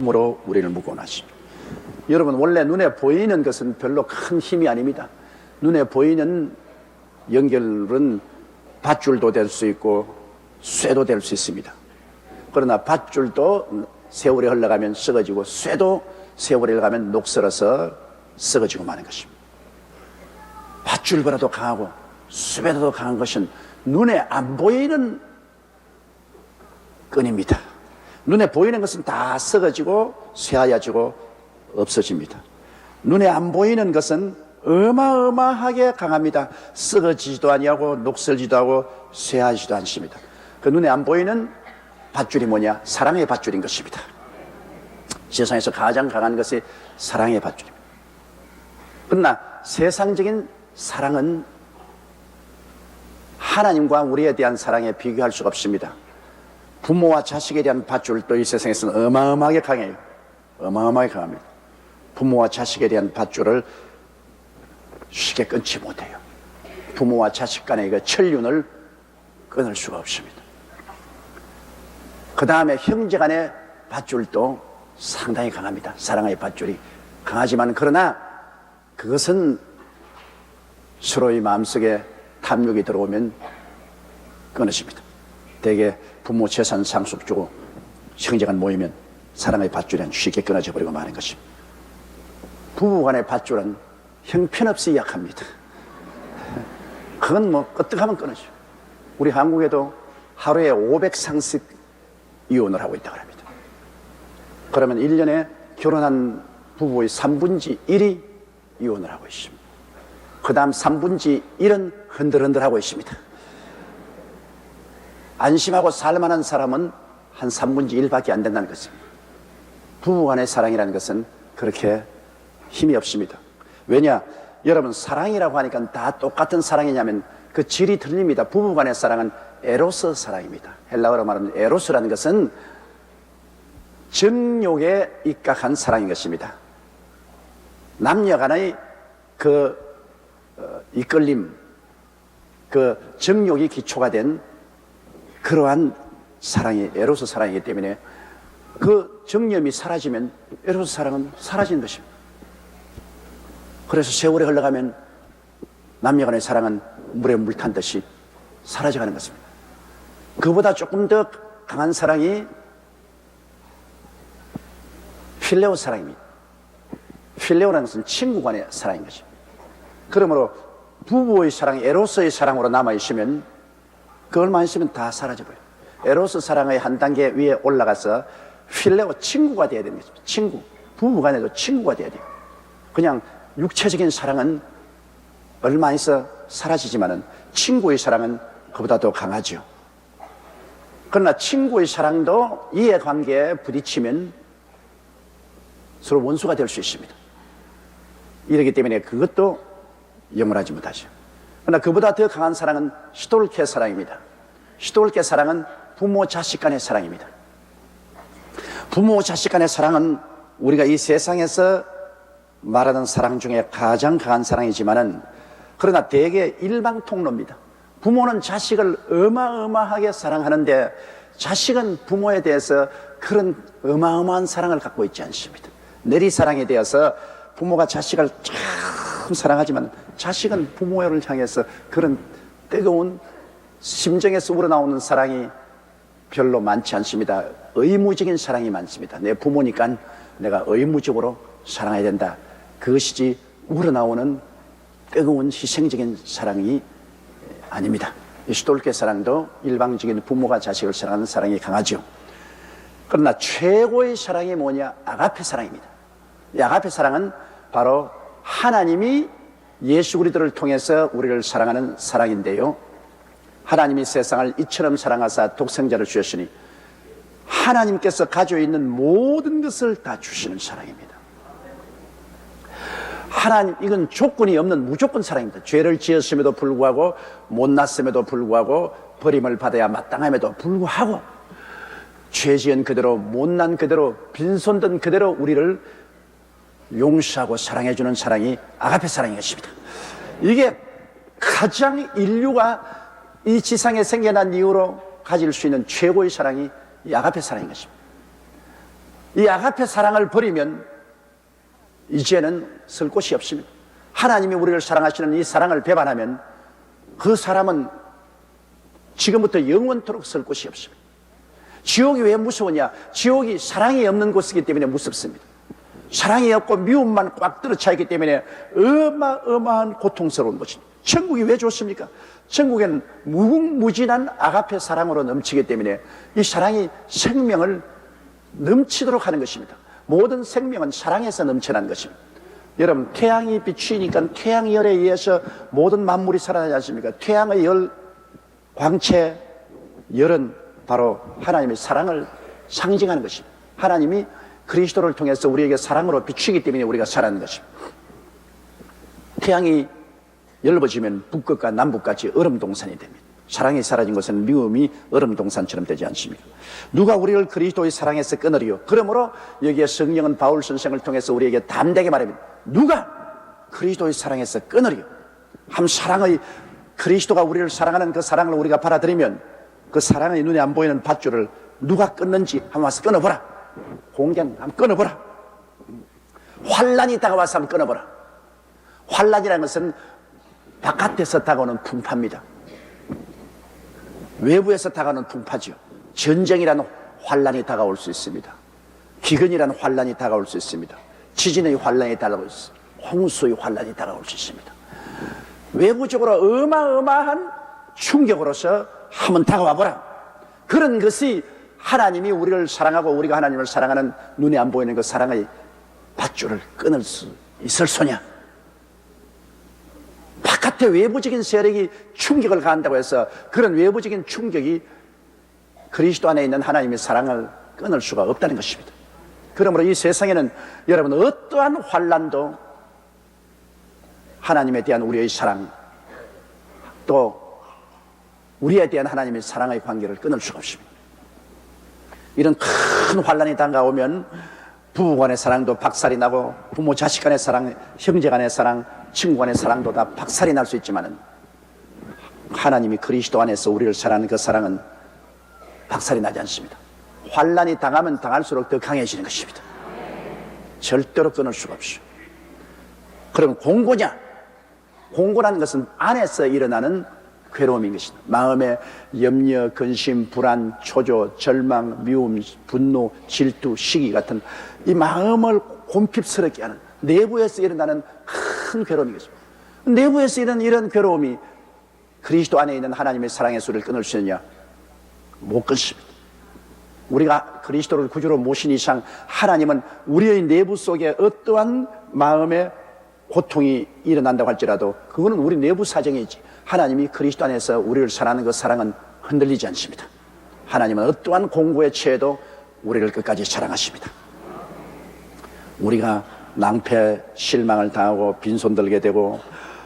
힘으로 우리를 묶어놨습니다. 여러분, 원래 눈에 보이는 것은 별로 큰 힘이 아닙니다. 눈에 보이는 연결은 밧줄도 될 수 있고 쇠도 될 수 있습니다. 그러나 밧줄도 세월이 흘러가면 썩어지고 쇠도 세월이 흘러가면 녹슬어서 썩어지고 마는 것입니다. 밧줄보다도 강하고 쇠보다도 강한 것은 눈에 안 보이는 끈입니다. 눈에 보이는 것은 다 썩어지고 쇠하여지고 없어집니다. 눈에 안 보이는 것은 어마어마하게 강합니다. 썩어지지도 아니하고 녹슬지도 하고 쇠하지도 않습니다. 그 눈에 안 보이는 밧줄이 뭐냐? 사랑의 밧줄인 것입니다. 세상에서 가장 강한 것이 사랑의 밧줄입니다. 그러나 세상적인 사랑은 하나님과 우리에 대한 사랑에 비교할 수가 없습니다. 부모와 자식에 대한 밧줄도 이 세상에서는 어마어마하게 강해요. 어마어마하게 강합니다. 부모와 자식에 대한 밧줄을 쉽게 끊지 못해요. 부모와 자식 간의 그 천륜을 끊을 수가 없습니다. 그 다음에 형제 간의 밧줄도 상당히 강합니다. 사랑의 밧줄이 강하지만 그러나 그것은 서로의 마음속에 탐욕이 들어오면 끊어집니다. 대개 부모 재산 상속 주고 형제간 모이면 사랑의 밧줄은 쉽게 끊어져 버리고 마는 것입니다. 부부간의 밧줄은 형편없이 약합니다. 그건 뭐 끄떡하면 끊어져. 우리 한국에도 하루에 500상씩 이혼을 하고 있다고 합니다. 그러면 1년에 결혼한 부부의 3분의 1이 이혼을 하고 있습니다. 그 다음 3분의 1은 흔들흔들하고 있습니다. 안심하고 살만한 사람은 한 3분의 1밖에 안 된다는 것입니다. 부부간의 사랑이라는 것은 그렇게 힘이 없습니다. 왜냐? 여러분, 사랑이라고 하니까 다 똑같은 사랑이냐면 그 질이 틀립니다. 부부간의 사랑은 에로스 사랑입니다. 헬라어로 말하면 에로스라는 것은 정욕에 입각한 사랑인 것입니다. 남녀 간의 그 이끌림, 그 정욕이 기초가 된 그러한 사랑이 에로스 사랑이기 때문에 그 정념이 사라지면 에로스 사랑은 사라진 것입니다. 그래서 세월이 흘러가면 남녀 간의 사랑은 물에 물 탄 듯이 사라져가는 것입니다. 그보다 조금 더 강한 사랑이 필레오 사랑입니다. 필레오라는 것은 친구 간의 사랑인 것입니다. 그러므로 부부의 사랑이 에로스의 사랑으로 남아있으면 그 얼마 있으면 다 사라져버려요. 에로스 사랑의 한 단계 위에 올라가서 필레오 친구가 되어야 되는 것입니다. 친구. 부부간에도 친구가 되어야 돼요. 그냥 육체적인 사랑은 얼마 있어 사라지지만은 친구의 사랑은 그보다 더 강하죠. 그러나 친구의 사랑도 이해관계에 부딪히면 서로 원수가 될 수 있습니다. 이러기 때문에 그것도 영원하지 못하죠. 그러나 그보다 더 강한 사랑은 시돌케 사랑입니다. 시돌케 사랑은 부모 자식 간의 사랑입니다. 부모 자식 간의 사랑은 우리가 이 세상에서 말하는 사랑 중에 가장 강한 사랑이지만은 그러나 대개 일방통로입니다. 부모는 자식을 어마어마하게 사랑하는데 자식은 부모에 대해서 그런 어마어마한 사랑을 갖고 있지 않습니다. 내리사랑에 대해서 부모가 자식을 참 사랑하지만 자식은 부모를 향해서 그런 뜨거운 심정에서 우러나오는 사랑이 별로 많지 않습니다. 의무적인 사랑이 많습니다. 내 부모니까 내가 의무적으로 사랑해야 된다. 그것이지 우러나오는 뜨거운 희생적인 사랑이 아닙니다. 시돌케 사랑도 일방적인 부모가 자식을 사랑하는 사랑이 강하죠. 그러나 최고의 사랑이 뭐냐? 아가페 사랑입니다. 이 아가페 사랑은 바로 하나님이 예수 그리스도를 통해서 우리를 사랑하는 사랑인데요. 하나님이 세상을 이처럼 사랑하사 독생자를 주셨으니 하나님께서 가지고 있는 모든 것을 다 주시는 사랑입니다. 하나님, 이건 조건이 없는 무조건 사랑입니다. 죄를 지었음에도 불구하고 못났음에도 불구하고 버림을 받아야 마땅함에도 불구하고 죄 지은 그대로 못난 그대로 빈손든 그대로 우리를 용서하고 사랑해주는 사랑이 아가페 사랑인 것입니다. 이게 가장 인류가 이 지상에 생겨난 이후로 가질 수 있는 최고의 사랑이 이 아가페 사랑인 것입니다. 이 아가페 사랑을 버리면 이제는 쓸 곳이 없습니다. 하나님이 우리를 사랑하시는 이 사랑을 배반하면 그 사람은 지금부터 영원토록 쓸 곳이 없습니다. 지옥이 왜 무서우냐? 지옥이 사랑이 없는 곳이기 때문에 무섭습니다. 사랑이 없고 미움만 꽉 들어차 있기 때문에 어마어마한 고통스러운 곳입니다. 천국이 왜 좋습니까? 천국에는 무궁무진한 아가페 사랑으로 넘치기 때문에 이 사랑이 생명을 넘치도록 하는 것입니다. 모든 생명은 사랑에서 넘쳐난 것입니다. 여러분, 태양이 비추니까 태양열에 의해서 모든 만물이 살아나지 않습니까? 태양의 열, 광채, 열은 바로 하나님의 사랑을 상징하는 것입니다. 하나님이 그리스도를 통해서 우리에게 사랑으로 비추기 때문에 우리가 살아가는 것입니다. 태양이 열버지면 북극과 남북같이 얼음동산이 됩니다. 사랑이 사라진 것은 미움이 얼음동산처럼 되지 않습니까? 누가 우리를 그리스도의 사랑에서 끊으리요? 그러므로 여기에 성령은 바울 선생을 통해서 우리에게 담대하게 말합니다. 누가 그리스도의 사랑에서 끊으리요? 한 사랑의 그리스도가 우리를 사랑하는 그 사랑을 우리가 받아들이면 그 사랑의 눈에 안 보이는 밧줄을 누가 끊는지 한번 와서 끊어보라. 공장 한번 끊어보라. 환란이 다가와서 한번 끊어보라. 환란이라는 것은 바깥에서 다가오는 풍파입니다. 외부에서 다가오는 풍파죠. 전쟁이라는 환란이 다가올 수 있습니다. 기근이라는 환란이 다가올 수 있습니다. 지진의 환란이 다가올 수 있습니다. 홍수의 환란이 다가올 수 있습니다. 외부적으로 어마어마한 충격으로서 한번 다가와 보라. 그런 것이 하나님이 우리를 사랑하고 우리가 하나님을 사랑하는 눈에 안 보이는 그 사랑의 밧줄을 끊을 수 있을 소냐? 바깥의 외부적인 세력이 충격을 가한다고 해서 그런 외부적인 충격이 그리스도 안에 있는 하나님의 사랑을 끊을 수가 없다는 것입니다. 그러므로 이 세상에는 여러분 어떠한 환난도 하나님에 대한 우리의 사랑, 또 우리에 대한 하나님의 사랑의 관계를 끊을 수가 없습니다. 이런 큰 환난이 다가오면 부부 간의 사랑도 박살이 나고 부모 자식 간의 사랑, 형제 간의 사랑, 친구 간의 사랑도 다 박살이 날 수 있지만은 하나님이 그리스도 안에서 우리를 사랑하는 그 사랑은 박살이 나지 않습니다. 환난이 당하면 당할수록 더 강해지는 것입니다. 절대로 끊을 수가 없어요. 그럼 공고냐? 공고라는 것은 안에서 일어나는 괴로움인 것이다. 마음의 염려, 근심, 불안, 초조, 절망, 미움, 분노, 질투, 시기 같은 이 마음을 곰핍스럽게 하는 내부에서 일어나는 큰 괴로움인 것입니다. 내부에서 일어나는 이런 괴로움이 그리스도 안에 있는 하나님의 사랑의 소리를 끊을 수 있느냐? 못 끊습니다. 우리가 그리스도를 구주로 모신 이상 하나님은 우리의 내부 속에 어떠한 마음의 고통이 일어난다고 할지라도 그거는 우리 내부 사정이지, 하나님이 그리스도 안에서 우리를 사랑하는 그 사랑은 흔들리지 않습니다. 하나님은 어떠한 공고에 처해도 우리를 끝까지 사랑하십니다. 우리가 낭패, 실망을 당하고 빈손 들게 되고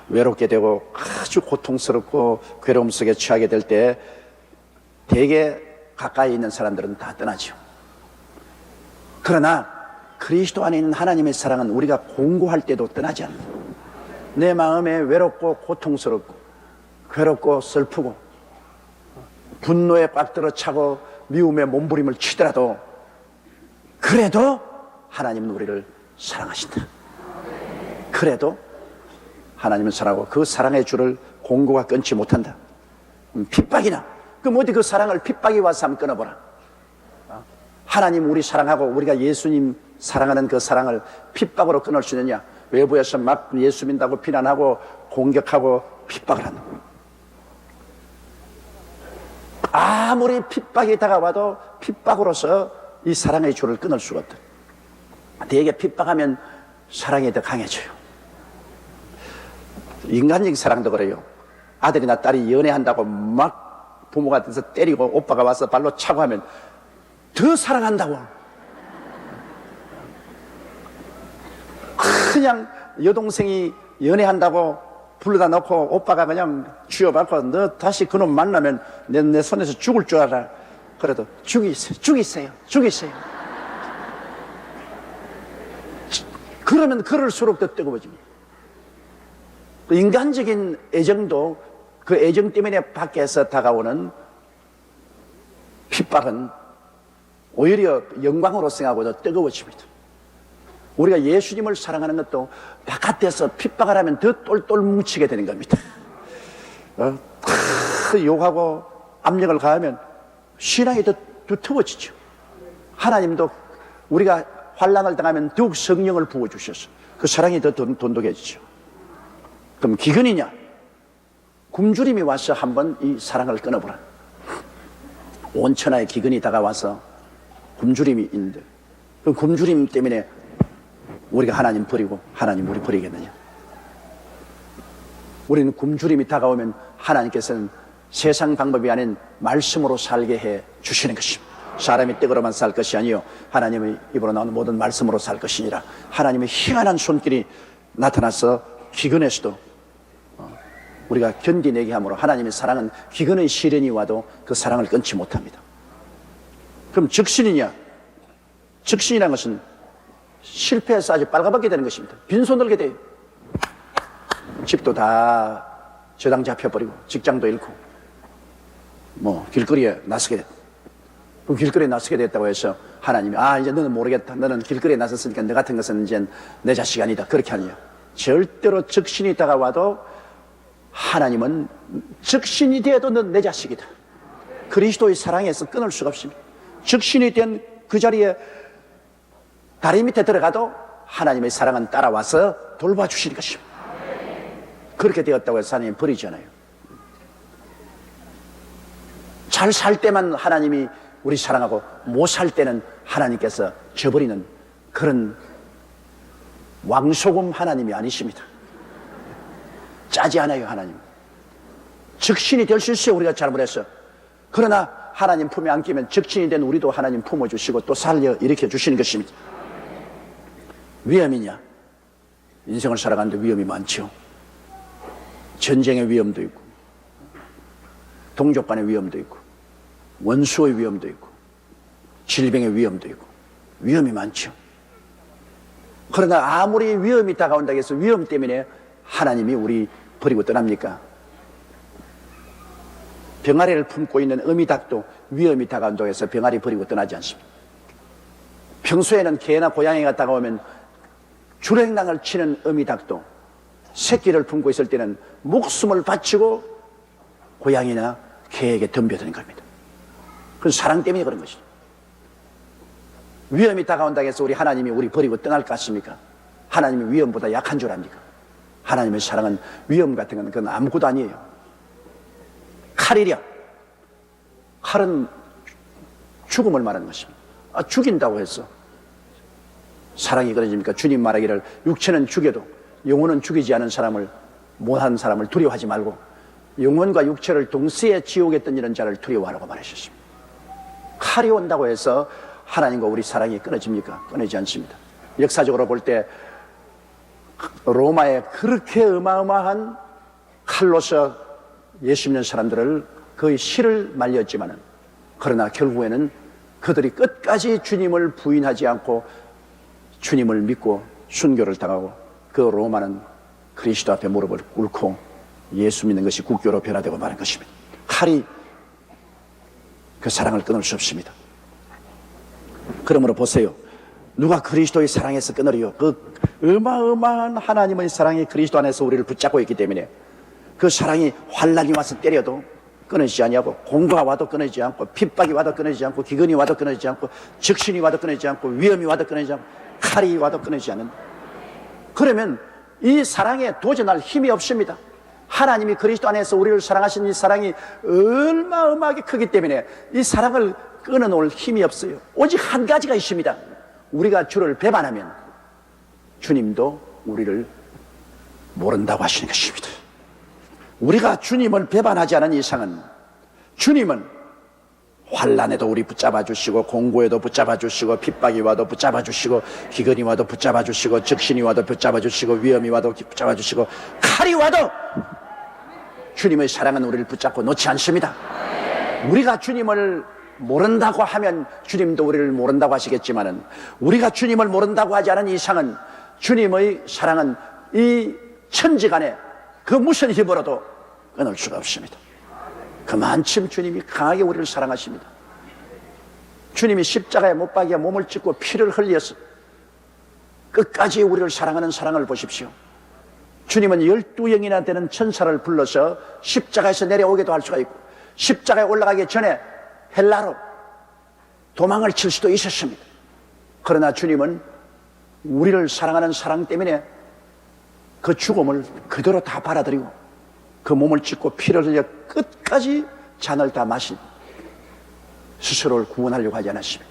외롭게 되고 아주 고통스럽고 괴로움 속에 처하게 될 때 대개 가까이 있는 사람들은 다 떠나죠. 그러나 그리스도 안에 있는 하나님의 사랑은 우리가 공고할 때도 떠나지 않는다. 내 마음에 외롭고 고통스럽고 괴롭고 슬프고 분노에 꽉 들어차고 미움에 몸부림을 치더라도 그래도 하나님은 우리를 사랑하신다. 그래도 하나님은 사랑하고 그 사랑의 줄을 공고가 끊지 못한다. 핍박이나 그럼 어디 그 사랑을 핍박이 와서 한번 끊어보라. 하나님 우리 사랑하고 우리가 예수님 사랑하는 그 사랑을 핍박으로 끊을 수 있느냐? 외부에서 막 예수 믿는다고 비난하고 공격하고 핍박을 한다. 아무리 핍박이 다가와도 핍박으로서 이 사랑의 줄을 끊을 수가 없다. 대개 핍박하면 사랑이 더 강해져요. 인간적인 사랑도 그래요. 아들이나 딸이 연애한다고 막 부모가 돼서 때리고 오빠가 와서 발로 차고 하면 더 사랑한다고. 그냥 여동생이 연애한다고 불러다 놓고 오빠가 그냥 쥐어받고 너 다시 그놈 만나면 내 손에서 죽을 줄 알아. 그래도 죽이세요. 그러면 그럴수록 더 뜨거워집니다. 인간적인 애정도 그 애정 때문에 밖에서 다가오는 핍박은 오히려 영광으로 생각하고 더 뜨거워집니다. 우리가 예수님을 사랑하는 것도 바깥에서 핍박을 하면 더 똘똘 뭉치게 되는 겁니다. 욕하고 압력을 가하면 신앙이 더 두터워지죠. 하나님도 우리가 환난을 당하면 더욱 성령을 부어주셔서 그 사랑이 더 돈독해지죠. 그럼 기근이냐? 굶주림이 와서 한번 이 사랑을 끊어보라. 온 천하에 기근이 다가와서 굶주림이 있는데 그 굶주림 때문에 우리가 하나님 버리고 하나님 우리 버리겠느냐? 우리는 굶주림이 다가오면 하나님께서는 세상 방법이 아닌 말씀으로 살게 해 주시는 것입니다. 사람이 떡으로만 살 것이 아니요 하나님의 입으로 나오는 모든 말씀으로 살 것이니라. 하나님의 희한한 손길이 나타나서 기근에서도 우리가 견디내게 함으로 하나님의 사랑은 기근의 시련이 와도 그 사랑을 끊지 못합니다. 그럼 적신이냐? 적신이라는 것은 실패해서 아주 빨가벗게 되는 것입니다. 빈손 들게 돼요. 집도 다 저당 잡혀버리고 직장도 잃고 길거리에 나서게 됐다. 그럼 길거리에 나서게 됐다고 해서 하나님이 이제 너는 모르겠다. 너는 길거리에 나섰으니까 너 같은 것은 이제 내 자식이 아니다. 그렇게 하느냐? 절대로 적신이 다가와도 하나님은 적신이 되어도 넌 내 자식이다. 그리스도의 사랑에서 끊을 수가 없습니다. 적신이 된 그 자리에 다리 밑에 들어가도 하나님의 사랑은 따라와서 돌봐주시는 것입니다. 그렇게 되었다고 해서 하나님 버리지 않아요. 잘 살 때만 하나님이 우리 사랑하고 못 살 때는 하나님께서 저버리는 그런 왕소금 하나님이 아니십니다. 짜지 않아요. 하나님 적신이 될 수 있어요. 우리가 잘못했어. 그러나 하나님 품에 안기면 적신이 된 우리도 하나님 품어주시고 또 살려 일으켜 주시는 것입니다. 위험이냐? 인생을 살아가는데 위험이 많죠. 전쟁의 위험도 있고 동족 간의 위험도 있고 원수의 위험도 있고 질병의 위험도 있고 위험이 많죠. 그러나 아무리 위험이 다가온다고 해서 위험 때문에 하나님이 우리 버리고 떠납니까? 병아리를 품고 있는 어미닭도 위험이 다가온다고 해서 병아리 버리고 떠나지 않습니다. 평소에는 개나 고양이가 다가오면 주랭랑을 치는 어미닭도 새끼를 품고 있을 때는 목숨을 바치고 고양이나 개에게 덤벼드는 겁니다. 그건 사랑 때문에 그런 것이죠. 위험이 다가온다고 해서 우리 하나님이 우리 버리고 떠날 것 같습니까? 하나님이 위험보다 약한 줄 압니까? 하나님의 사랑은 위험 같은 건 그건 아무것도 아니에요. 칼이랴. 칼은 죽음을 말하는 것입니다. 죽인다고 해서 사랑이 그러십니까? 주님 말하기를 육체는 죽여도 영혼은 죽이지 않은 사람을, 못한 사람을 두려워하지 말고 영혼과 육체를 동시에 지옥에 던지는 자를 두려워하라고 말하셨습니다. 칼이 온다고 해서 하나님과 우리 사랑이 끊어집니까? 끊어지지 않습니다. 역사적으로 볼 때 로마에 그렇게 어마어마한 칼로서 예수 믿는 사람들을 거의 실을 말렸지만은 그러나 결국에는 그들이 끝까지 주님을 부인하지 않고 주님을 믿고 순교를 당하고 그 로마는 그리스도 앞에 무릎을 꿇고 예수 믿는 것이 국교로 변화되고 마는 것입니다. 칼이 그 사랑을 끊을 수 없습니다. 그러므로 보세요. 누가 그리스도의 사랑에서 끊으리요? 그 어마어마한 하나님의 사랑이 그리스도 안에서 우리를 붙잡고 있기 때문에 그 사랑이 환난이 와서 때려도 끊어지지 아니하고 공고가 와도 끊어지지 않고 핍박이 와도 끊어지지 않고 기근이 와도 끊어지지 않고 적신이 와도 끊어지지 않고 위험이 와도 끊어지지 않고 칼이 와도 끊어지지 않는. 그러면 이 사랑에 도전할 힘이 없습니다. 하나님이 그리스도 안에서 우리를 사랑하신 이 사랑이 어마어마하게 크기 때문에 이 사랑을 끊어놓을 힘이 없어요. 오직 한 가지가 있습니다. 우리가 주를 배반하면 주님도 우리를 모른다고 하시는 것입니다. 우리가 주님을 배반하지 않은 이상은 주님은 환난에도 우리 붙잡아 주시고 공고에도 붙잡아 주시고 핍박이 와도 붙잡아 주시고 기근이 와도 붙잡아 주시고 적신이 와도 붙잡아 주시고 위험이 와도 붙잡아 주시고 칼이 와도 주님의 사랑은 우리를 붙잡고 놓지 않습니다. 우리가 주님을 모른다고 하면 주님도 우리를 모른다고 하시겠지만은 우리가 주님을 모른다고 하지 않은 이상은 주님의 사랑은 이 천지간에 그 무슨 힘으로도 끊을 수가 없습니다. 그만큼 주님이 강하게 우리를 사랑하십니다. 주님이 십자가에 못 박여 몸을 찢고 피를 흘려서 끝까지 우리를 사랑하는 사랑을 보십시오. 주님은 12영이나 되는 천사를 불러서 십자가에서 내려오기도 할 수가 있고, 십자가에 올라가기 전에 헬라로 도망을 칠 수도 있었습니다. 그러나 주님은 우리를 사랑하는 사랑 때문에 그 죽음을 그대로 다 받아들이고 그 몸을 찢고 피를 흘려 끝까지 잔을 다 마신, 스스로를 구원하려고 하지 않았습니다.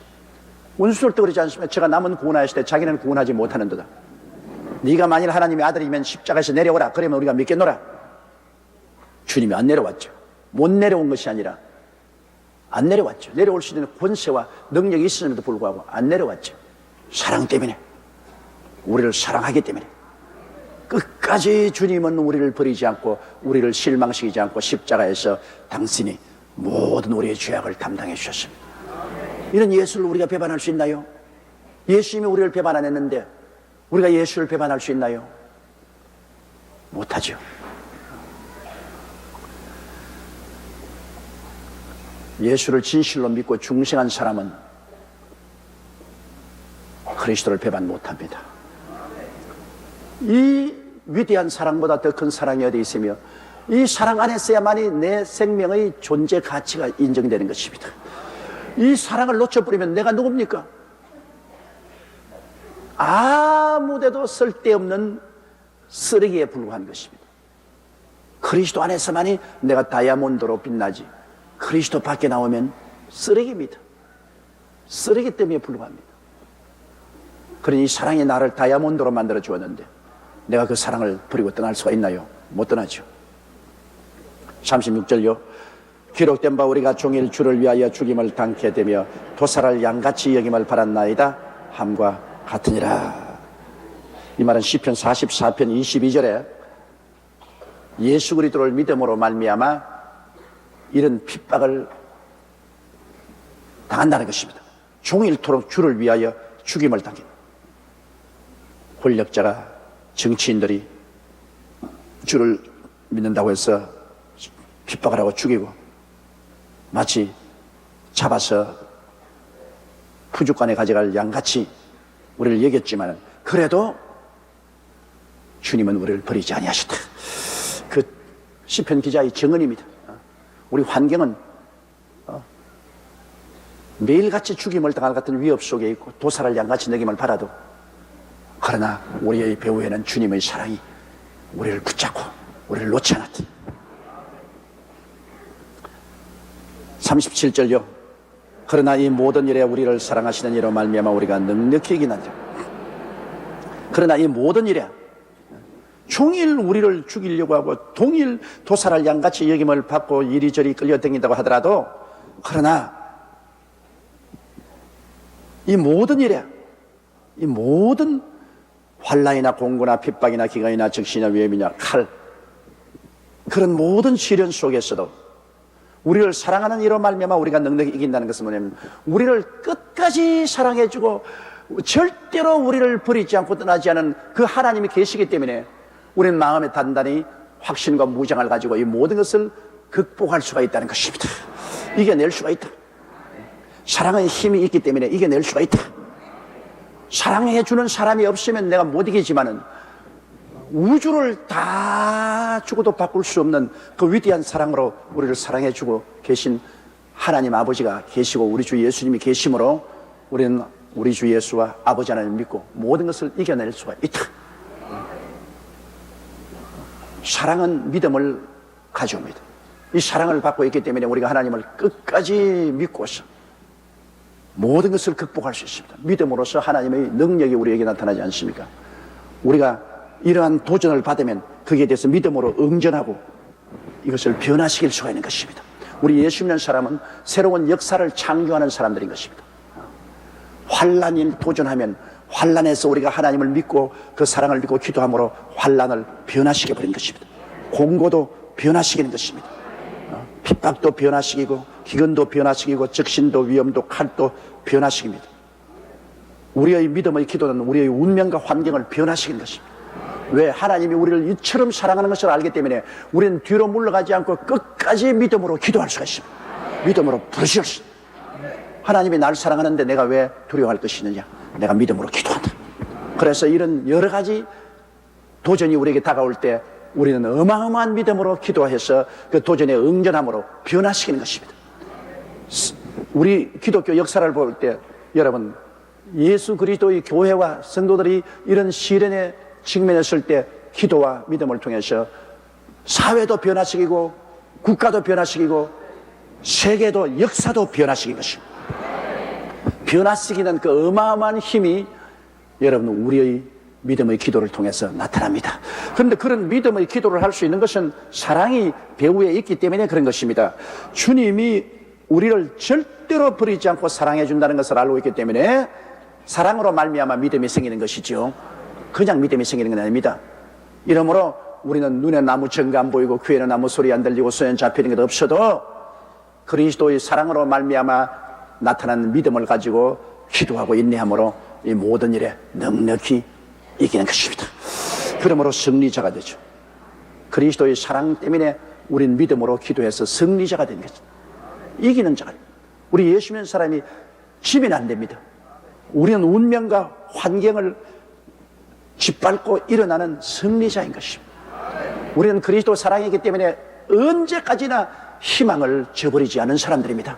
원수들도 그러지 않습니까? 제가 남은 구원하였을 때 자기는 구원하지 못하는도다. 네가 만일 하나님의 아들이면 십자가에서 내려오라. 그러면 우리가 믿겠노라. 주님이 안 내려왔죠. 못 내려온 것이 아니라 안 내려왔죠. 내려올 수 있는 권세와 능력이 있음에도 불구하고 안 내려왔죠. 사랑 때문에, 우리를 사랑하기 때문에 끝까지 주님은 우리를 버리지 않고 우리를 실망시키지 않고 십자가에서 당신이 모든 우리의 죄악을 담당해 주셨습니다. 이런 예수를 우리가 배반할 수 있나요? 예수님이 우리를 배반 안 했는데 우리가 예수를 배반할 수 있나요? 못하죠. 예수를 진실로 믿고 중생한 사람은 그리스도를 배반 못합니다. 이 위대한 사랑보다 더 큰 사랑이 어디 있으며 이 사랑 안에 있어야만이 내 생명의 존재 가치가 인정되는 것입니다. 이 사랑을 놓쳐버리면 내가 누굽니까? 아무데도 쓸데없는 쓰레기에 불과한 것입니다. 그리스도 안에서만이 내가 다이아몬드로 빛나지, 그리스도 밖에 나오면 쓰레기입니다. 쓰레기 때문에 불과합니다. 그러니 이 사랑이 나를 다이아몬드로 만들어 주었는데 내가 그 사랑을 버리고 떠날 수가 있나요? 못 떠나죠. 36절요. 기록된 바 우리가 종일 주를 위하여 죽임을 당케 되며 도살할 양같이 여김을 받았나이다 함과 같으니라. 이 말은 시편 44편 22절에 예수 그리스도를 믿음으로 말미암아 이런 핍박을 당한다는 것입니다. 종일토록 주를 위하여 죽임을 당긴 권력자가, 정치인들이 주를 믿는다고 해서 핍박을 하고 죽이고 마치 잡아서 푸주간에 가져갈 양같이 우리를 여겼지만 그래도 주님은 우리를 버리지 아니하셨다. 그 시편 기자의 증언입니다. 우리 환경은 매일같이 죽임을 당할 같은 위협 속에 있고 도살할 양같이 느낌을 받아도, 그러나 우리의 배후에는 주님의 사랑이 우리를 붙잡고 우리를 놓지 않았다. 37절요. 그러나 이 모든 일에 우리를 사랑하시는 이로 말미암아 우리가 넉넉히 이기나니라. 그러나 이 모든 일에 종일 우리를 죽이려고 하고 동일 도살할 양같이 여김을 받고 이리저리 끌려다닌다고 하더라도, 그러나 이 모든 일에, 이 모든 환난이나 공고나 핍박이나 기근이나 적신이나 위험이나 칼, 그런 모든 시련 속에서도 우리를 사랑하는 이로 말미암아 우리가 넉넉히 이긴다는 것은 뭐냐면 우리를 끝까지 사랑해주고 절대로 우리를 버리지 않고 떠나지 않은 그 하나님이 계시기 때문에 우리는 마음에 단단히 확신과 무장을 가지고 이 모든 것을 극복할 수가 있다는 것입니다. 이겨낼 수가 있다. 사랑의 힘이 있기 때문에 이겨낼 수가 있다. 사랑해주는 사람이 없으면 내가 못 이기지만은 우주를 다 주고도 바꿀 수 없는 그 위대한 사랑으로 우리를 사랑해주고 계신 하나님 아버지가 계시고 우리 주 예수님이 계심으로 우리는 우리 주 예수와 아버지 하나님을 믿고 모든 것을 이겨낼 수가 있다. 사랑은 믿음을 가져옵니다. 이 사랑을 받고 있기 때문에 우리가 하나님을 끝까지 믿고서 모든 것을 극복할 수 있습니다. 믿음으로써 하나님의 능력이 우리에게 나타나지 않습니까? 우리가 이러한 도전을 받으면 거기에 대해서 믿음으로 응전하고 이것을 변화시킬 수가 있는 것입니다. 우리 예수 믿는 사람은 새로운 역사를 창조하는 사람들인 것입니다. 환난이 도전하면 환난에서 우리가 하나님을 믿고 그 사랑을 믿고 기도함으로 환난을 변화시켜버리는 것입니다. 공고도 변화시키는 것입니다. 핍박도 변화시키고 기근도 변화시키고 적신도 위험도 칼도 변화시킵니다. 우리의 믿음의 기도는 우리의 운명과 환경을 변화시키는 것입니다. 왜? 하나님이 우리를 이처럼 사랑하는 것을 알기 때문에 우리는 뒤로 물러가지 않고 끝까지 믿음으로 기도할 수가 있습니다. 믿음으로 부르실 수 있습니다. 하나님이 날 사랑하는데 내가 왜 두려워할 것이 있느냐? 내가 믿음으로 기도한다. 그래서 이런 여러 가지 도전이 우리에게 다가올 때 우리는 어마어마한 믿음으로 기도해서 그 도전에 응전함으로 변화시키는 것입니다. 우리 기독교 역사를 볼 때 여러분, 예수 그리스도의 교회와 성도들이 이런 시련에 직면했을 때 기도와 믿음을 통해서 사회도 변화시키고 국가도 변화시키고 세계도 역사도 변화시킨 것입니다. 변화시키는 그 어마어마한 힘이 여러분 우리의 믿음의 기도를 통해서 나타납니다. 그런데 그런 믿음의 기도를 할 수 있는 것은 사랑이 배후에 있기 때문에 그런 것입니다. 주님이 우리를 절대로 버리지 않고 사랑해 준다는 것을 알고 있기 때문에 사랑으로 말미암아 믿음이 생기는 것이죠. 그냥 믿음이 생기는 건 아닙니다. 이러므로 우리는 눈에 나무 정가 안 보이고 귀에는 나무 소리 안 들리고 손에 잡히는 것 없어도 그리스도의 사랑으로 말미암아 나타나는 믿음을 가지고 기도하고 인내함으로 이 모든 일에 넉넉히 이기는 것입니다. 그러므로 승리자가 되죠. 그리스도의 사랑 때문에 우린 믿음으로 기도해서 승리자가 되는 것입니다. 이기는 자가 됩니다. 우리 예수 믿는 사람이 지면 안 됩니다. 우리는 운명과 환경을 짓밟고 일어나는 승리자인 것입니다. 우리는 그리스도 사랑이기 때문에 언제까지나 희망을 저버리지 않은 사람들입니다.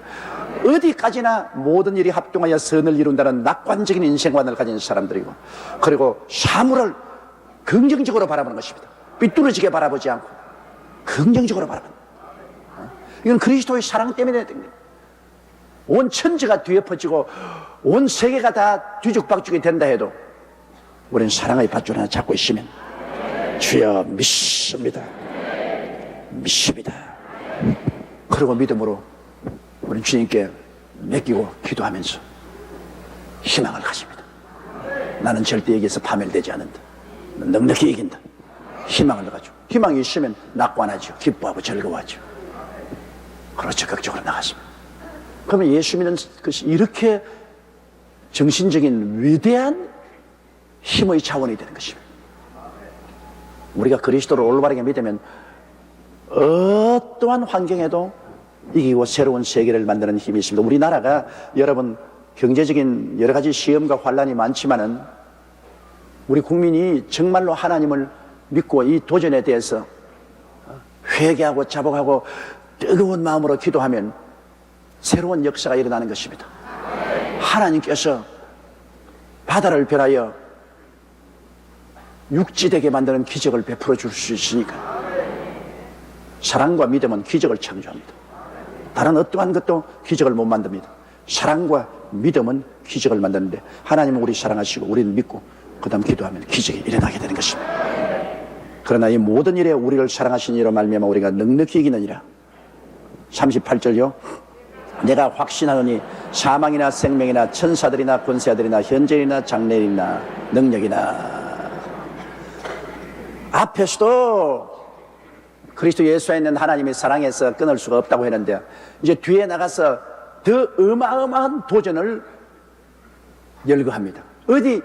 어디까지나 모든 일이 합동하여 선을 이룬다는 낙관적인 인생관을 가진 사람들이고, 그리고 사물을 긍정적으로 바라보는 것입니다. 삐뚤어지게 바라보지 않고 긍정적으로 바라보는, 이건 그리스도의 사랑 때문에 됩니다. 온 천지가 뒤에 퍼지고 온 세계가 다 뒤죽박죽이 된다 해도 우리는 사랑의 밧줄 하나 잡고 있으면 주여 믿습니다. 믿습니다. 그리고 믿음으로 우리는 주님께 맡기고 기도하면서 희망을 가집니다. 나는 절대 여기에서 파멸되지 않는다. 넉넉히 이긴다. 희망을 가지고, 희망이 있으면 낙관하죠. 기뻐하고 즐거워하죠. 그리고 적극적으로 나가십니다. 그러면 예수 믿는 것이 이렇게 정신적인 위대한 힘의 자원이 되는 것입니다. 우리가 그리스도를 올바르게 믿으면 어떠한 환경에도 이기고 새로운 세계를 만드는 힘이 있습니다. 우리나라가 여러분 경제적인 여러 가지 시험과 환란이 많지만은 우리 국민이 정말로 하나님을 믿고 이 도전에 대해서 회개하고 자복하고 뜨거운 마음으로 기도하면 새로운 역사가 일어나는 것입니다. 하나님께서 바다를 변하여 육지되게 만드는 기적을 베풀어 줄 수 있으니까 사랑과 믿음은 기적을 창조합니다. 다른 어떠한 것도 기적을 못 만듭니다. 사랑과 믿음은 기적을 만드는데 하나님은 우리 사랑하시고 우리는 믿고 그 다음 기도하면 기적이 일어나게 되는 것입니다. 그러나 이 모든 일에 우리를 사랑하신 이로 말미암아 우리가 넉넉히 이기느니라. 38절요. 내가 확신하노니 사망이나 생명이나 천사들이나 권세자들이나 현재이나 장래이나 능력이나. 앞에서도 그리스도 예수에 있는 하나님의 사랑에서 끊을 수가 없다고 했는데 이제 뒤에 나가서 더 어마어마한 도전을 열거합니다. 어디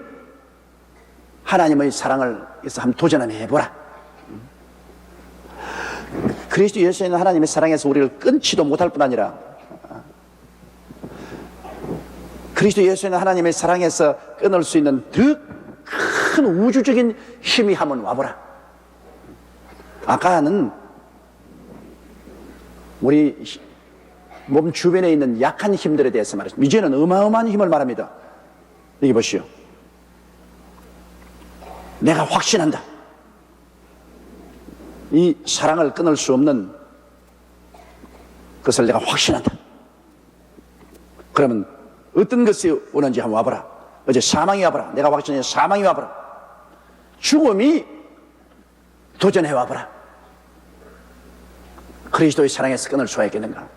하나님의 사랑을 해서 한번 도전을 해보라. 그리스도 예수에 있는 하나님의 사랑에서 우리를 끊지도 못할 뿐 아니라 그리스도 예수에 있는 하나님의 사랑에서 끊을 수 있는 더 큰 우주적인 힘이 한번 와보라. 아까는 우리 몸 주변에 있는 약한 힘들에 대해서 말했습니다. 이제는 어마어마한 힘을 말합니다. 여기 보시오. 내가 확신한다. 이 사랑을 끊을 수 없는 것을 내가 확신한다. 그러면 어떤 것이 오는지 한번 와보라. 어제 사망이 와보라. 내가 확신해 사망이 와보라. 죽음이 도전해 와보라. 그리스도의 사랑에서 끊을 수가 있겠는가?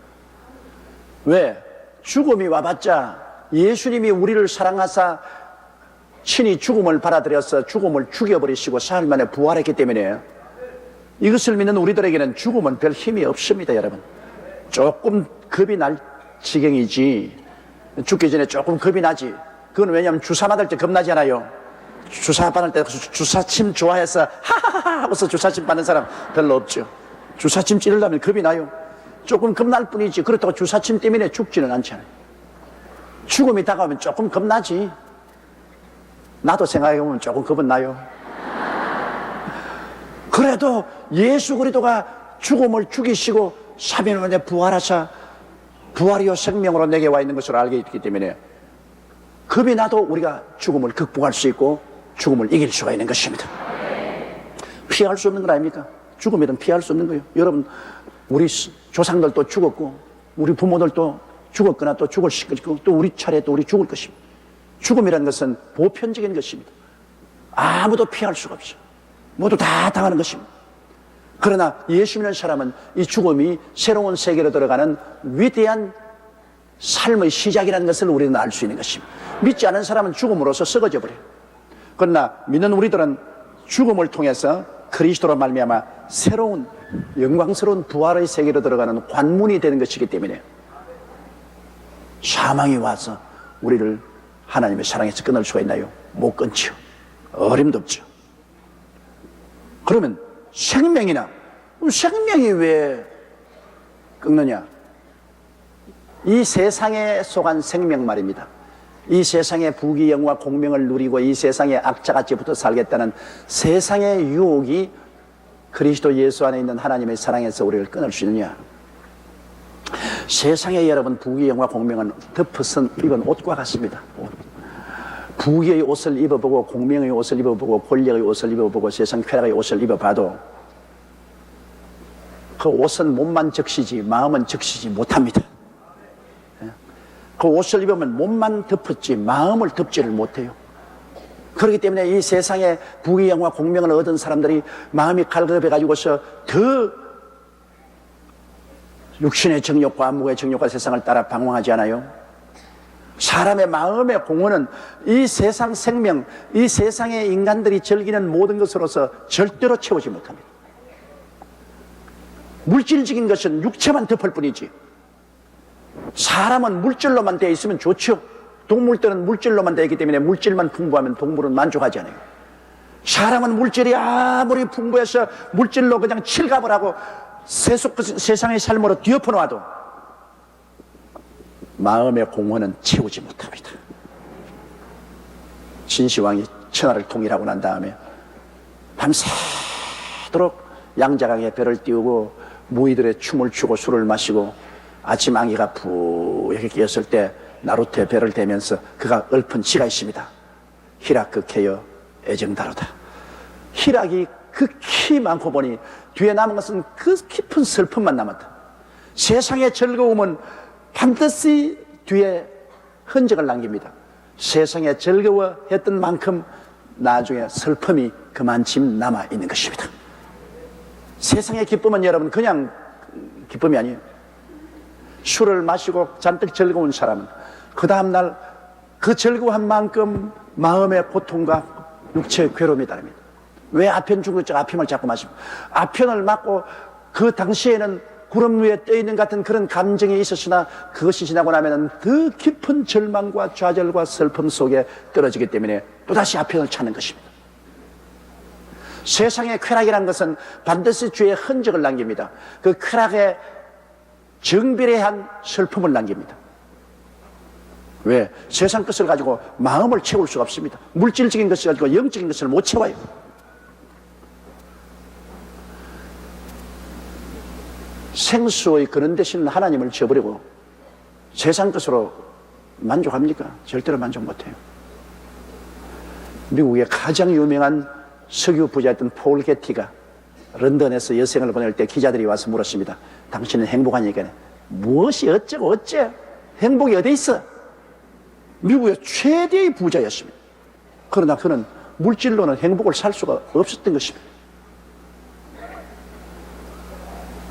왜? 죽음이 와봤자 예수님이 우리를 사랑하사 친히 죽음을 받아들여서 죽음을 죽여버리시고 사흘 만에 부활했기 때문에 이것을 믿는 우리들에게는 죽음은 별 힘이 없습니다. 여러분, 조금 겁이 날 지경이지, 죽기 전에 조금 겁이 나지. 그건 왜냐하면 주사 맞을 때 겁나잖아요. 주사 받을 때 주사침 좋아해서 하하하 하고서 주사침 받는 사람 별로 없죠. 주사침 찌르려면 겁이 나요. 조금 겁날 뿐이지 그렇다고 주사침 때문에 죽지는 않잖아요. 죽음이 다가오면 조금 겁나지. 나도 생각해보면 조금 겁은 나요. 그래도 예수 그리스도가 죽음을 죽이시고 3일 만에 부활하사 부활이요 생명으로 내게 와 있는 것을 알게 있기 때문에 겁이 나도 우리가 죽음을 극복할 수 있고 죽음을 이길 수가 있는 것입니다. 피할 수 없는 건 아닙니까? 죽음이든 피할 수 없는 거예요. 여러분, 우리 조상들도 죽었고 우리 부모들도 죽었거나 또 죽을 것이고 또 우리 차례 또 우리 죽을 것입니다. 죽음이라는 것은 보편적인 것입니다. 아무도 피할 수가 없어요. 모두 다 당하는 것입니다. 그러나 예수 믿는 사람은 이 죽음이 새로운 세계로 들어가는 위대한 삶의 시작이라는 것을 우리는 알 수 있는 것입니다. 믿지 않은 사람은 죽음으로서 썩어져 버려요. 그러나 믿는 우리들은 죽음을 통해서 그리스도로 말미암아 새로운 영광스러운 부활의 세계로 들어가는 관문이 되는 것이기 때문에 사망이 와서 우리를 하나님의 사랑에서 끊을 수가 있나요? 못 끊죠. 어림도 없죠. 그러면 생명이나 생명이 왜 끊느냐? 이 세상에 속한 생명 말입니다. 이 세상의 부귀영화 공명을 누리고 이 세상에 악자같이 붙어 살겠다는 세상의 유혹이 그리스도 예수 안에 있는 하나님의 사랑에서 우리를 끊을 수 있느냐? 세상에 여러분 부귀영화 공명은 덮어선 입은 옷과 같습니다. 부귀의 옷을 입어보고 공명의 옷을 입어보고 권력의 옷을 입어보고 세상 쾌락의 옷을 입어봐도 그 옷은 몸만 적시지 마음은 적시지 못합니다. 그 옷을 입으면 몸만 덮었지 마음을 덮지를 못해요. 그렇기 때문에 이 세상에 부귀영화 공명을 얻은 사람들이 마음이 갈급해가지고서 더 육신의 정욕과 안목의 정욕과 세상을 따라 방황하지 않아요? 사람의 마음의 공허는 이 세상 생명, 이 세상의 인간들이 즐기는 모든 것으로서 절대로 채우지 못합니다. 물질적인 것은 육체만 덮을 뿐이지 사람은 물질로만 되어 있으면 좋죠. 동물들은 물질로만 되어 있기 때문에 물질만 풍부하면 동물은 만족하지 않아요. 사람은 물질이 아무리 풍부해서 물질로 그냥 칠갑을 하고 세상의 삶으로 뒤엎어 놔도 마음의 공허는 채우지 못합니다. 진시황이 천하를 통일하고 난 다음에 밤새도록 양자강에 배를 띄우고 무의들의 춤을 추고 술을 마시고 아침 안개가 부옇게 끼었을 때 나루터의 배를 대면서 그가 읊은 시가 있습니다. 희락 극해여 애정다루다. 희락이 극히 많고 보니 뒤에 남은 것은 그 깊은 슬픔만 남았다. 세상의 즐거움은 반드시 뒤에 흔적을 남깁니다. 세상에 즐거워했던 만큼 나중에 슬픔이 그만큼 남아있는 것입니다. 세상의 기쁨은 여러분 그냥 기쁨이 아니에요. 술을 마시고 잔뜩 즐거운 사람은 그 다음날 그 즐거운 만큼 마음의 고통과 육체의 괴로움이 다릅니다. 왜 아편 중국적 아편을 자꾸 마십니까? 아편을 맞고 그 당시에는 구름 위에 떠있는 같은 그런 감정이 있었으나 그것이 지나고 나면 더 깊은 절망과 좌절과 슬픔 속에 떨어지기 때문에 또다시 아편을 찾는 것입니다. 세상의 쾌락이라는 것은 반드시 주의 흔적을 남깁니다. 그 쾌락의 정비례한 슬픔을 남깁니다. 왜? 세상 것을 가지고 마음을 채울 수가 없습니다. 물질적인 것을 가지고 영적인 것을 못 채워요. 생수의 근원 되시는 하나님을 저버리고 세상 것으로 만족합니까? 절대로 만족 못해요. 미국의 가장 유명한 석유 부자였던 폴 게티가 런던에서 여생을 보낼 때 기자들이 와서 물었습니다. 당신은 행복하니까 무엇이 어쩌고 어째 행복이 어디 있어? 미국의 최대의 부자였습니다. 그러나 그는 물질로는 행복을 살 수가 없었던 것입니다.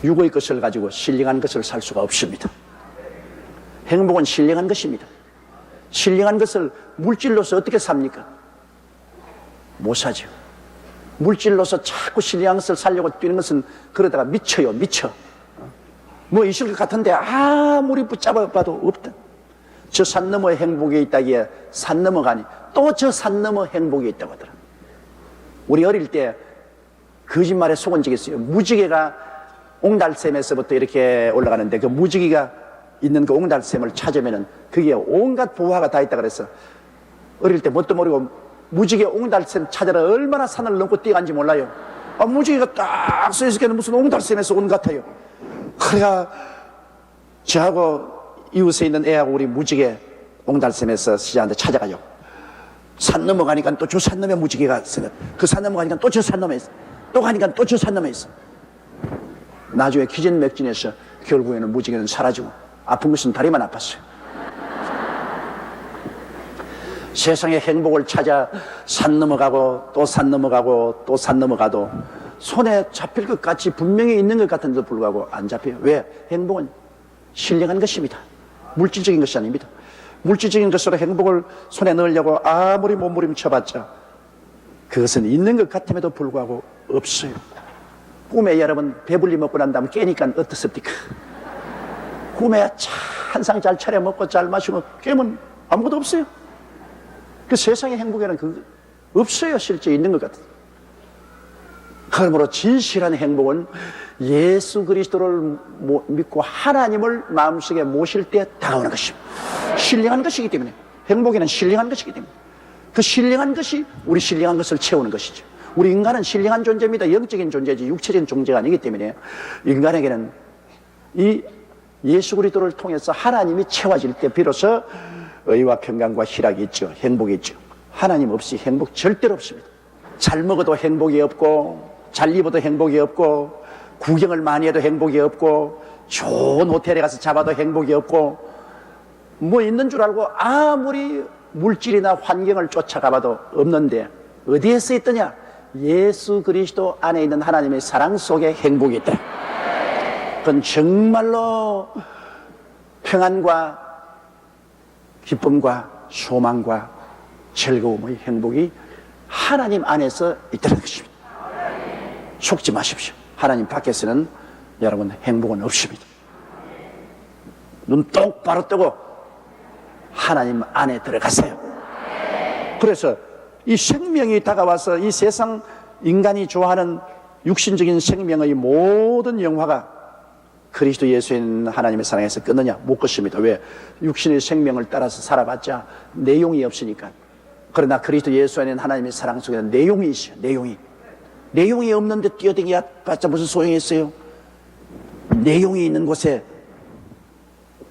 육의 것을 가지고 신령한 것을 살 수가 없습니다. 행복은 신령한 것입니다. 신령한 것을 물질로서 어떻게 삽니까? 못 사죠. 물질로서 자꾸 신령한 것을 살려고 뛰는 것은 그러다가 미쳐요. 미쳐. 뭐 있을 것 같은데 아무리 붙잡아봐도 없다. 저 산 너머에 행복이 있다기에 산 넘어가니 또 저 산 너머 행복이 있다고 하더라. 우리 어릴 때 거짓말에 속은 적이 있어요. 무지개가 옹달샘에서부터 이렇게 올라가는데 그 무지개가 있는 그 옹달샘을 찾으면은 거기에 온갖 부화가 다 있다 그래서 어릴 때 뭣도 모르고 무지개 옹달샘 찾으러 얼마나 산을 넘고 뛰어간지 몰라요. 무지개가 딱 서 있을 때는 무슨 옹달샘에서 온 것 같아요. 그래야 저하고 이웃에 있는 애하고 우리 무지개 옹달샘에서 시장한테 찾아가요. 산 넘어가니까 또 저 산 넘에 무지개가 있어요. 그 산 넘어가니까 또 저 산 넘에 있어. 또 가니까 또 저 산 넘에 있어. 나중에 기진맥진해서 결국에는 무지개는 사라지고 아픈 것은 다리만 아팠어요. 세상의 행복을 찾아 산 넘어가고 또 산 넘어가고 또 산 넘어가도 손에 잡힐 것 같이 분명히 있는 것 같은데도 불구하고 안 잡혀요. 왜? 행복은 신령한 것입니다. 물질적인 것이 아닙니다. 물질적인 것으로 행복을 손에 넣으려고 아무리 몸부림쳐봤자 그것은 있는 것 같음에도 불구하고 없어요. 꿈에 여러분 배불리 먹고 난 다음에 깨니까 어떻습니까? 꿈에 한상 잘 차려 먹고 잘 마시고 깨면 아무것도 없어요. 그 세상의 행복에는 그 없어요. 실제 있는 것 같아요. 그러므로 진실한 행복은 예수 그리스도를 믿고 하나님을 마음속에 모실 때 다가오는 것입니다. 신령한 것이기 때문에, 행복에는 신령한 것이기 때문에 그 신령한 것이 우리 신령한 것을 채우는 것이죠. 우리 인간은 신령한 존재입니다. 영적인 존재지 육체적인 존재가 아니기 때문에 인간에게는 이 예수 그리스도를 통해서 하나님이 채워질 때 비로소 의와 평강과 희락이 있죠. 행복이 있죠. 하나님 없이 행복 절대로 없습니다. 잘 먹어도 행복이 없고 잘 입어도 행복이 없고 구경을 많이 해도 행복이 없고 좋은 호텔에 가서 잡아도 행복이 없고 뭐 있는 줄 알고 아무리 물질이나 환경을 쫓아가봐도 없는데 어디에서 있더냐? 예수 그리스도 안에 있는 하나님의 사랑 속에 행복이 있더라. 그건 정말로 평안과 기쁨과 소망과 즐거움의 행복이 하나님 안에서 있다는 것입니다. 속지 마십시오. 하나님 밖에서는 여러분 행복은 없습니다. 눈 똑바로 뜨고 하나님 안에 들어가세요. 그래서 이 생명이 다가와서 이 세상 인간이 좋아하는 육신적인 생명의 모든 영화가 그리스도 예수에 있는 하나님의 사랑에서 끊느냐? 못 끊습니다. 왜? 육신의 생명을 따라서 살아봤자 내용이 없으니까. 그러나 그리스도 예수 안에 있는 하나님의 사랑 속에는 내용이 있어요. 내용이 없는데 뛰어다니야 봤자 무슨 소용이 있어요? 내용이 있는 곳에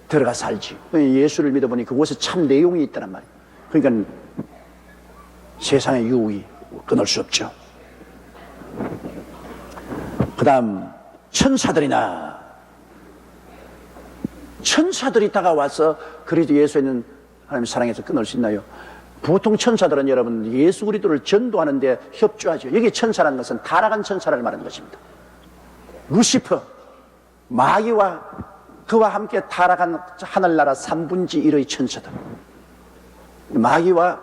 들어가 살지. 예수를 믿어보니 그곳에 참 내용이 있다는 말이에요. 그러니까 세상의 유혹이 끊을 수 없죠. 그 다음 천사들이 다가와서 그리스도 예수에 있는 하나님의 사랑에서 끊을 수 있나요? 보통 천사들은 여러분 예수 그리스도를 전도하는데 협조하죠. 여기 천사라는 것은 타락한 천사를 말하는 것입니다. 루시퍼, 마귀와 그와 함께 타락한 하늘나라 3분의 1의 천사들, 마귀와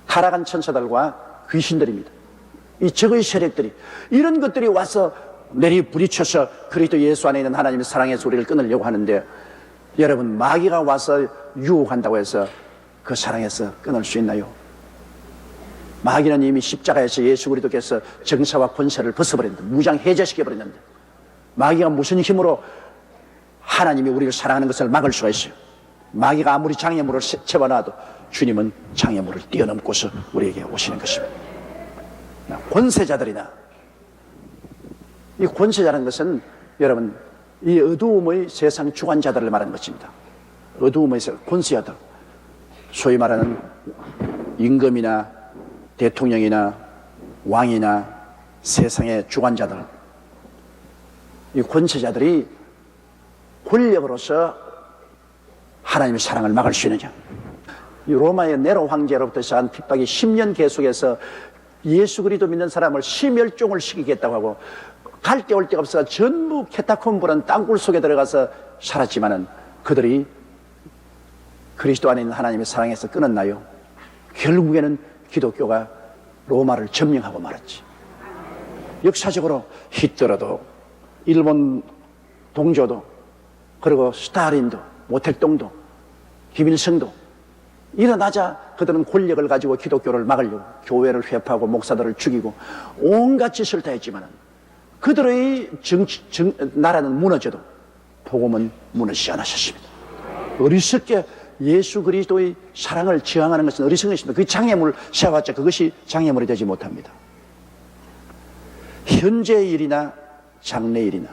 타락한 천사들과 귀신들입니다. 이 적의 세력들이 이런 것들이 와서 내리부딪혀서 그리스도 예수 안에 있는 하나님의 사랑의 소리를 끊으려고 하는데 여러분 마귀가 와서 유혹한다고 해서 그 사랑에서 끊을 수 있나요? 마귀는 이미 십자가에서 예수 그리스도께서 정사와 권세를 벗어버렸는데 무장 해제시켜버렸는데 마귀가 무슨 힘으로 하나님이 우리를 사랑하는 것을 막을 수가 있어요? 마귀가 아무리 장애물을 채워놔도 주님은 장애물을 뛰어넘고서 우리에게 오시는 것입니다. 권세자들이나 이 권세자라는 것은 여러분 이 어두움의 세상 주관자들을 말하는 것입니다. 어두움의 권세자들, 소위 말하는 임금이나 대통령이나 왕이나 세상의 주관자들, 이 권세자들이 권력으로서 하나님의 사랑을 막을 수 있느냐? 이 로마의 네로 황제로부터 시작한 핍박이 10년 계속해서 예수 그리스도 믿는 사람을 심멸종을 시키겠다고 하고 갈 데 올 데가 없어 전부 캐타콤브는 땅굴 속에 들어가서 살았지만은 그들이 그리스도 안에 있는 하나님의 사랑에서 끊었나요? 결국에는 기독교가 로마를 점령하고 말았지. 역사적으로 히틀러도 일본 동조도 그리고 스탈린도 모택동도 김일성도 일어나자 그들은 권력을 가지고 기독교를 막으려고 교회를 회파하고 목사들을 죽이고 온갖 짓을 다 했지만 그들의 나라는 무너져도 복음은 무너지지 않으셨습니다. 어리석게 예수 그리스도의 사랑을 저항하는 것은 어리석은 것입니다. 그 장애물 세워봤자 그것이 장애물이 되지 못합니다. 현재의 일이나 장래의 일이나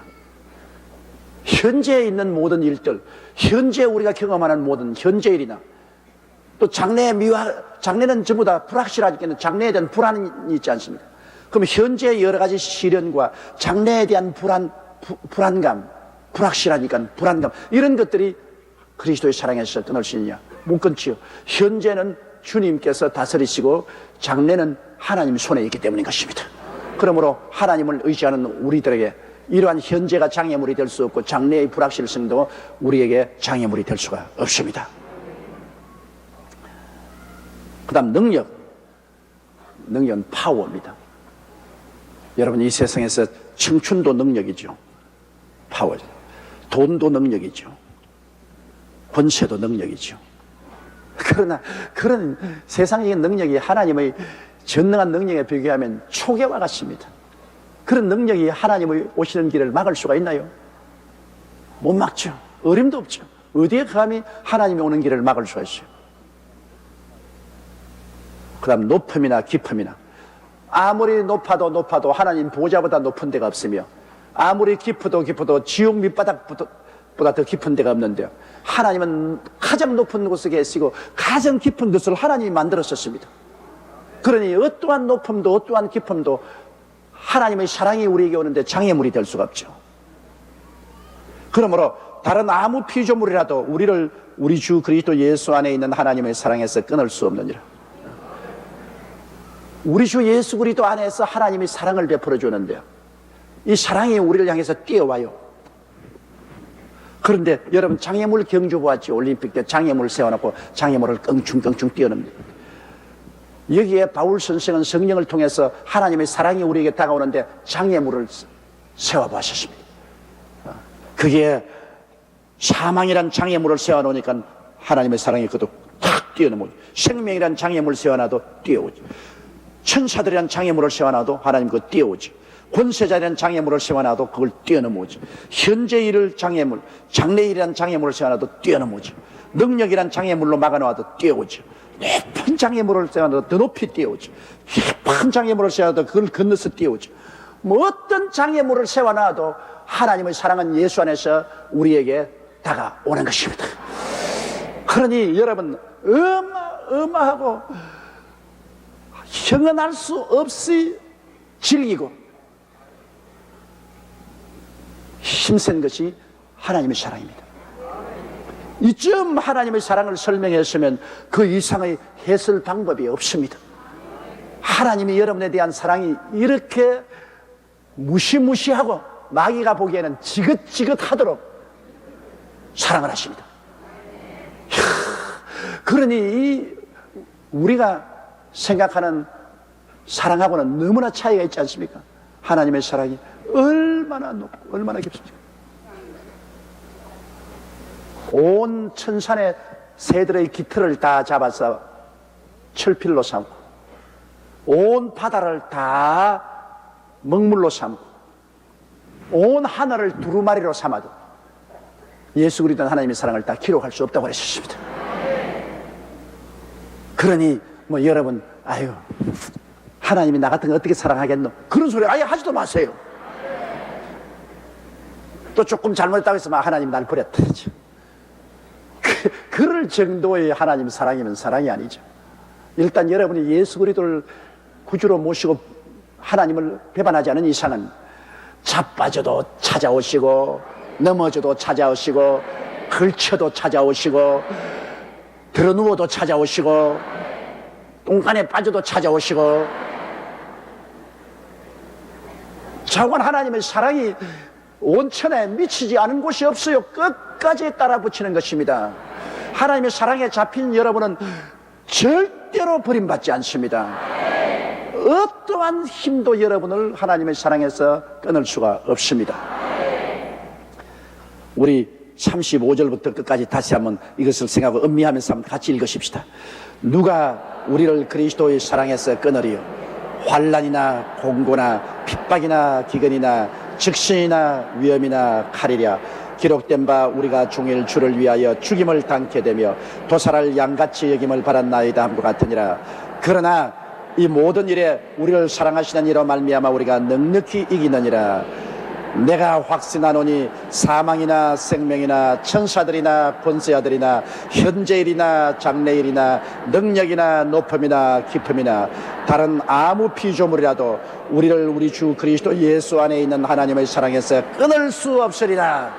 현재에 있는 모든 일들, 현재 우리가 경험하는 모든 현재 일이나 또 장래는 전부 다 불확실하니까 장래에 대한 불안이 있지 않습니까? 그럼 현재의 여러 가지 시련과 장래에 대한 불안감, 불확실하니까 불안감, 이런 것들이 그리스도의 사랑에서 끊을 수 있느냐? 못 끊지요. 현재는 주님께서 다스리시고 장래는 하나님 손에 있기 때문인 것입니다. 그러므로 하나님을 의지하는 우리들에게 이러한 현재가 장애물이 될 수 없고 장래의 불확실성도 우리에게 장애물이 될 수가 없습니다. 그 다음 능력은 파워입니다. 여러분, 이 세상에서 청춘도 능력이죠. 파워죠. 돈도 능력이죠. 권세도 능력이죠. 그러나 그런 세상적인 능력이 하나님의 전능한 능력에 비교하면 초계와 같습니다. 그런 능력이 하나님의 오시는 길을 막을 수가 있나요? 못 막죠. 어림도 없죠. 어디에 감히 하나님이 오는 길을 막을 수가 있어요? 그 다음 높음이나 깊음이나, 아무리 높아도 하나님 보좌보다 높은 데가 없으며 아무리 깊어도 지옥 밑바닥보다 더 깊은 데가 없는데요, 하나님은 가장 높은 곳에 계시고 가장 깊은 것을 하나님이 만들었었습니다. 그러니 어떠한 높음도 어떠한 깊음도 하나님의 사랑이 우리에게 오는데 장애물이 될 수가 없죠. 그러므로 다른 아무 피조물이라도 우리를 우리 주 그리스도 예수 안에 있는 하나님의 사랑에서 끊을 수 없느니라. 우리 주 예수 그리스도 안에서 하나님이 사랑을 베풀어 주는데요, 이 사랑이 우리를 향해서 뛰어와요. 그런데 여러분, 장애물 경주 보았죠? 올림픽 때 장애물 세워놓고 장애물을 껑충껑충 뛰어넘니다. 여기에 바울 선생은 성령을 통해서 하나님의 사랑이 우리에게 다가오는데 장애물을 세워보았습니다. 그게 사망이란 장애물을 세워놓으니까 하나님의 사랑이 그것도 탁 뛰어넘어오죠. 생명이란 장애물을 세워놔도 뛰어오죠. 천사들이란 장애물을 세워놔도 하나님 그거 뛰어오죠. 권세자라는 장애물을 세워놔도 그걸 뛰어넘어오죠. 현재 일을 장애물, 장래 일이란 장애물을 세워놔도 뛰어넘어오죠. 능력이란 장애물로 막아놓아도 뛰어오죠. 높은 장애물을 세워놔도 더 높이 뛰어오죠. 깊은 장애물을 세워놔도 그걸 건너서 뛰어오죠. 뭐 어떤 장애물을 세워놔도 하나님의 사랑은 예수 안에서 우리에게 다가오는 것입니다. 그러니 여러분, 어마어마하고 형언할 수 없이 즐기고 힘센 것이 하나님의 사랑입니다. 이쯤 하나님의 사랑을 설명했으면 그 이상의 해설 방법이 없습니다. 하나님이 여러분에 대한 사랑이 이렇게 무시무시하고 마귀가 보기에는 지긋지긋하도록 사랑을 하십니다. 그러니 우리가 생각하는 사랑하고는 너무나 차이가 있지 않습니까? 하나님의 사랑이 얼마나 높고 얼마나 깊습니까? 온 천산의 새들의 깃털을 다 잡아서 철필로 삼고 온 바다를 다 먹물로 삼고 온 하늘을 두루마리로 삼아도 예수 그리스도 하나님의 사랑을 다 기록할 수 없다고 하셨습니다. 그러니 뭐 여러분, 아유, 하나님이 나 같은 거 어떻게 사랑하겠노? 그런 소리 아예 하지도 마세요. 또 조금 잘못했다고 해서 막 하나님 날 버렸다. 그럴 정도의 하나님 사랑이면 사랑이 아니죠. 일단 여러분이 예수 그리스도를 구주로 모시고 하나님을 배반하지 않은 이상은 자빠져도 찾아오시고 넘어져도 찾아오시고 걸쳐도 찾아오시고 들어누워도 찾아오시고 똥간에 빠져도 찾아오시고, 자관 하나님의 사랑이 온천에 미치지 않은 곳이 없어요. 끝까지 따라 붙이는 것입니다. 하나님의 사랑에 잡힌 여러분은 절대로 버림받지 않습니다. 어떠한 힘도 여러분을 하나님의 사랑에서 끊을 수가 없습니다. 우리 35절부터 끝까지 다시 한번 이것을 생각하고 음미하면서 한번 같이 읽으십시다. 누가 우리를 그리스도의 사랑에서 끊으리요? 환난이나 공고나 핍박이나 기근이나 적신이나 위험이나 칼이랴. 기록된 바 우리가 종일 주를 위하여 죽임을 당케 되며 도살할 양같이 여김을 받았나이다 함과 같으니라. 그러나 이 모든 일에 우리를 사랑하시는 이로 말미암아 우리가 넉넉히 이기느니라. 내가 확신하노니 사망이나 생명이나 천사들이나 권세자들이나 현재일이나 장래일이나 능력이나 높음이나 깊음이나 다른 아무 피조물이라도 우리를 우리 주 그리스도 예수 안에 있는 하나님의 사랑에서 끊을 수 없으리라.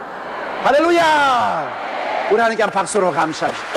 할렐루야! 우리 하나님께 박수로 감사합니다.